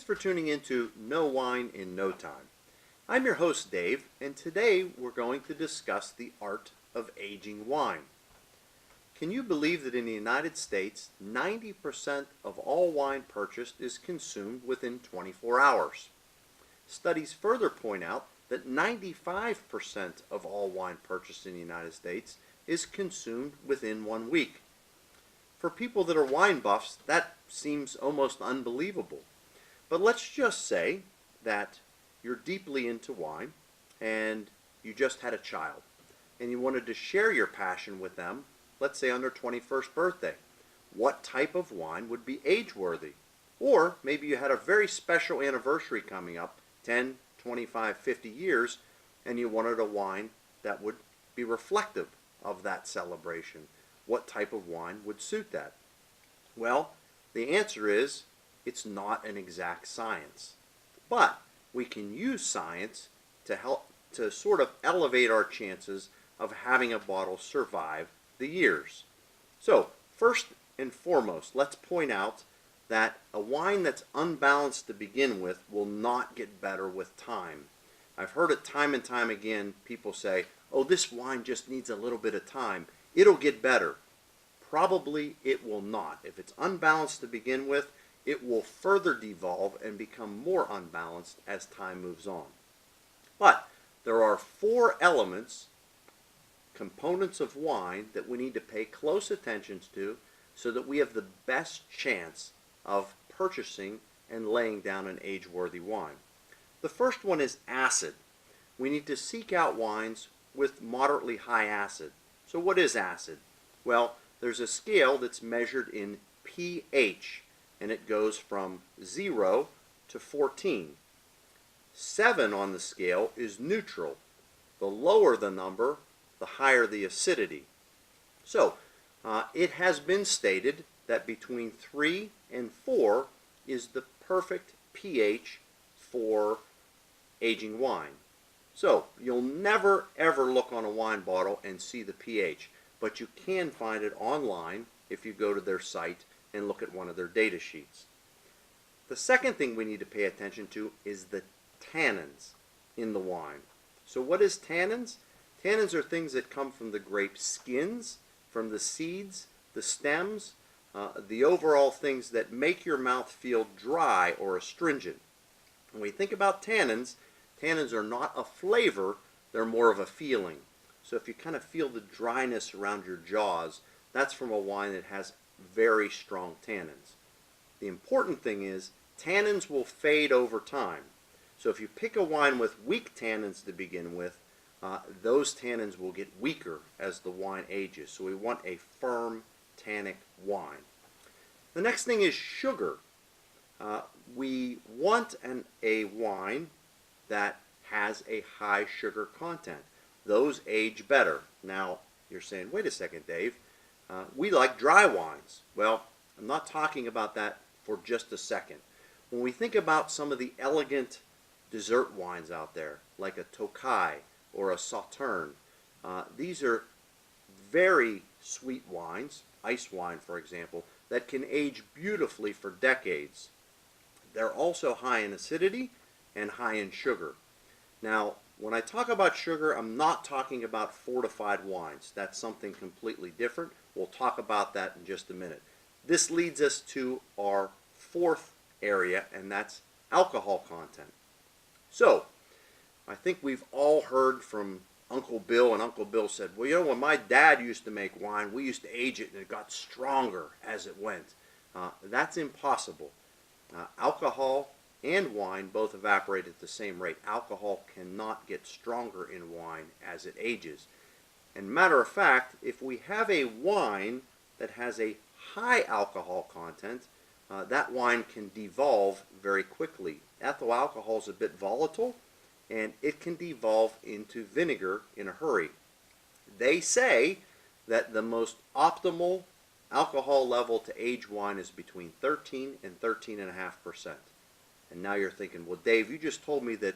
Thanks for tuning in to No Wine in No Time. I'm your host, Dave, and today we're going to discuss the art of aging wine. Can you believe that in the United States, 90% of all wine purchased is consumed within 24 hours? Studies further point out that 95% of all wine purchased in the United States is consumed within 1 week. For people that are wine buffs, that seems almost unbelievable. But let's just say that you're deeply into wine and you just had a child and you wanted to share your passion with them, let's say on their 21st birthday. What type of wine would be age-worthy? Or maybe you had a very special anniversary coming up, 10, 25, 50 years, and you wanted a wine that would be reflective of that celebration. What type of wine would suit that? Well, the answer is it's not an exact science. But we can use science to help to sort of elevate our chances of having a bottle survive the years. So, first and foremost, let's point out that a wine that's unbalanced to begin with will not get better with time. I've heard it time and time again, people say, oh, this wine just needs a little bit of time. It'll get better. Probably it will not. If it's unbalanced to begin with, it will further devolve and become more unbalanced as time moves on. But there are 4 elements, components of wine, that we need to pay close attention to so that we have the best chance of purchasing and laying down an age-worthy wine. The first one is acid. We need to seek out wines with moderately high acid. So what is acid? Well, there's a scale that's measured in pH, and it goes from 0 to 14. 7 on the scale is neutral. The lower the number, the higher the acidity. So, it has been stated that between 3 and 4 is the perfect pH for aging wine. So, you'll never ever look on a wine bottle and see the pH, but you can find it online if you go to their site and look at one of their data sheets. The second thing we need to pay attention to is the tannins in the wine. So what is tannins? Tannins are things that come from the grape skins, from the seeds, the stems, the overall things that make your mouth feel dry or astringent. When we think about tannins, tannins are not a flavor, they're more of a feeling. So if you kind of feel the dryness around your jaws, that's from a wine that has very strong tannins. The important thing is tannins will fade over time. So if you pick a wine with weak tannins to begin with, those tannins will get weaker as the wine ages. So we want a firm tannic wine. The next thing is sugar. We want a wine that has a high sugar content. Those age better. Now, you're saying, wait a second, Dave. We like dry wines. Well, I'm not talking about that for just a second. When we think about some of the elegant dessert wines out there, like a Tokai or a Sauterne, these are very sweet wines, ice wine for example, that can age beautifully for decades. They're also high in acidity and high in sugar. Now, when I talk about sugar, I'm not talking about fortified wines. That's something completely different. We'll talk about that in just a minute. This leads us to our 4th area, and that's alcohol content. So, I think we've all heard from Uncle Bill, and Uncle Bill said, well, you know, when my dad used to make wine, we used to age it and it got stronger as it went. That's impossible. Alcohol and wine both evaporate at the same rate. Alcohol cannot get stronger in wine as it ages. And matter of fact, if we have a wine that has a high alcohol content, that wine can devolve very quickly. Ethyl alcohol is a bit volatile, and it can devolve into vinegar in a hurry. They say that the most optimal alcohol level to age wine is between 13 and 13.5%. And now you're thinking, well, Dave, you just told me that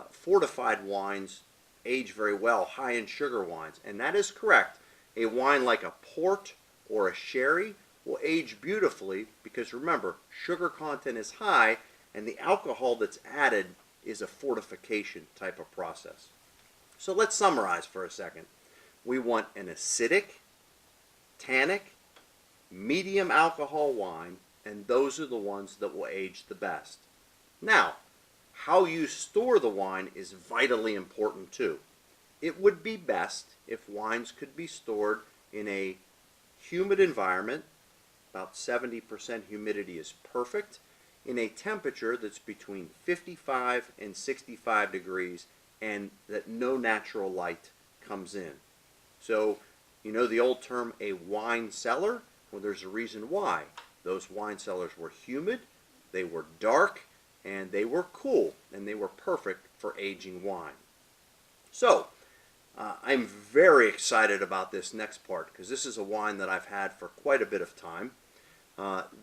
fortified wines age very well, high in sugar wines. And that is correct. A wine like a port or a sherry will age beautifully because remember, sugar content is high and the alcohol that's added is a fortification type of process. So let's summarize for a second. We want an acidic, tannic, medium alcohol wine, and those are the ones that will age the best. Now, how you store the wine is vitally important too. It would be best if wines could be stored in a humid environment. About 70% humidity is perfect, in a temperature that's between 55 and 65 degrees, and that no natural light comes in. So, you know the old term, a wine cellar? Well, there's a reason why. Those wine cellars were humid, they were dark, and they were cool, and they were perfect for aging wine. So, I'm very excited about this next part, because this is a wine that I've had for quite a bit of time.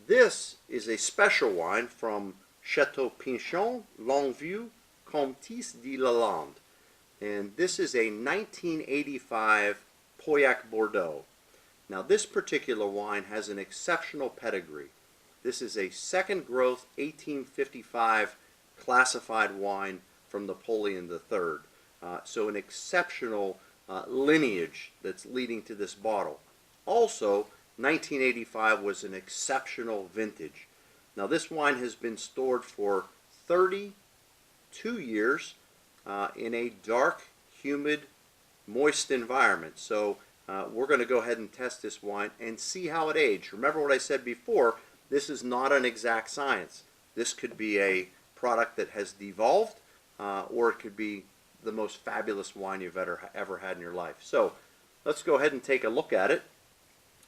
This is a special wine from Chateau Pinchon, Longuevue, Comtesse de Lalande. And this is a 1985 Pauillac Bordeaux. Now this particular wine has an exceptional pedigree. This is a second growth 1855 classified wine from Napoleon III. So an exceptional lineage that's leading to this bottle. Also, 1985 was an exceptional vintage. Now this wine has been stored for 32 years in a dark, humid, moist environment. So we're going to go ahead and test this wine and see how it aged. Remember what I said before, this is not an exact science. This could be a product that has devolved, or it could be the most fabulous wine you've ever had in your life. So let's go ahead and take a look at it.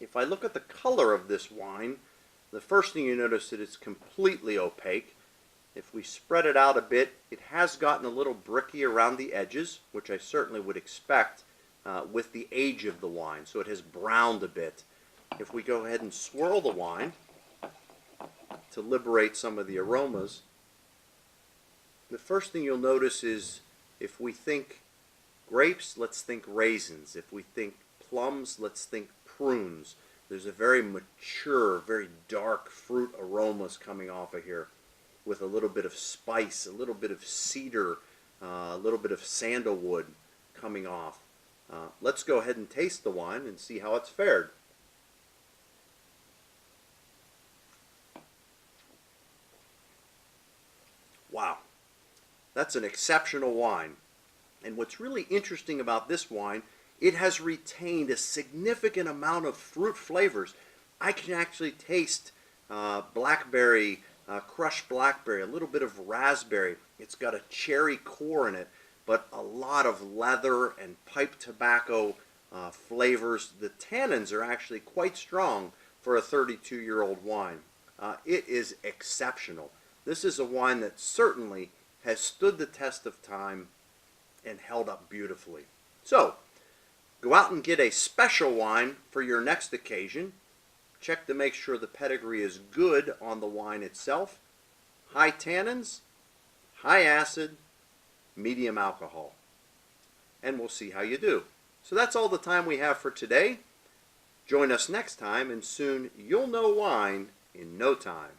If I look at the color of this wine, the first thing you notice is that it's completely opaque. If we spread it out a bit, it has gotten a little bricky around the edges, which I certainly would expect with the age of the wine. So it has browned a bit. If we go ahead and swirl the wine to liberate some of the aromas, the first thing you'll notice is if we think grapes, let's think raisins. If we think plums, let's think prunes. There's a very mature, very dark fruit aromas coming off of here with a little bit of spice, a little bit of cedar, a little bit of sandalwood coming off. Let's go ahead and taste the wine and see how it's fared. Wow, that's an exceptional wine. And what's really interesting about this wine, it has retained a significant amount of fruit flavors. I can actually taste blackberry, crushed blackberry, a little bit of raspberry. It's got a cherry core in it, but a lot of leather and pipe tobacco flavors. The tannins are actually quite strong for a 32-year-old wine. It is exceptional. This is a wine that certainly has stood the test of time and held up beautifully. So, go out and get a special wine for your next occasion. Check to make sure the pedigree is good on the wine itself. High tannins, high acid, medium alcohol. And we'll see how you do. So that's all the time we have for today. Join us next time, and soon you'll know wine in no time.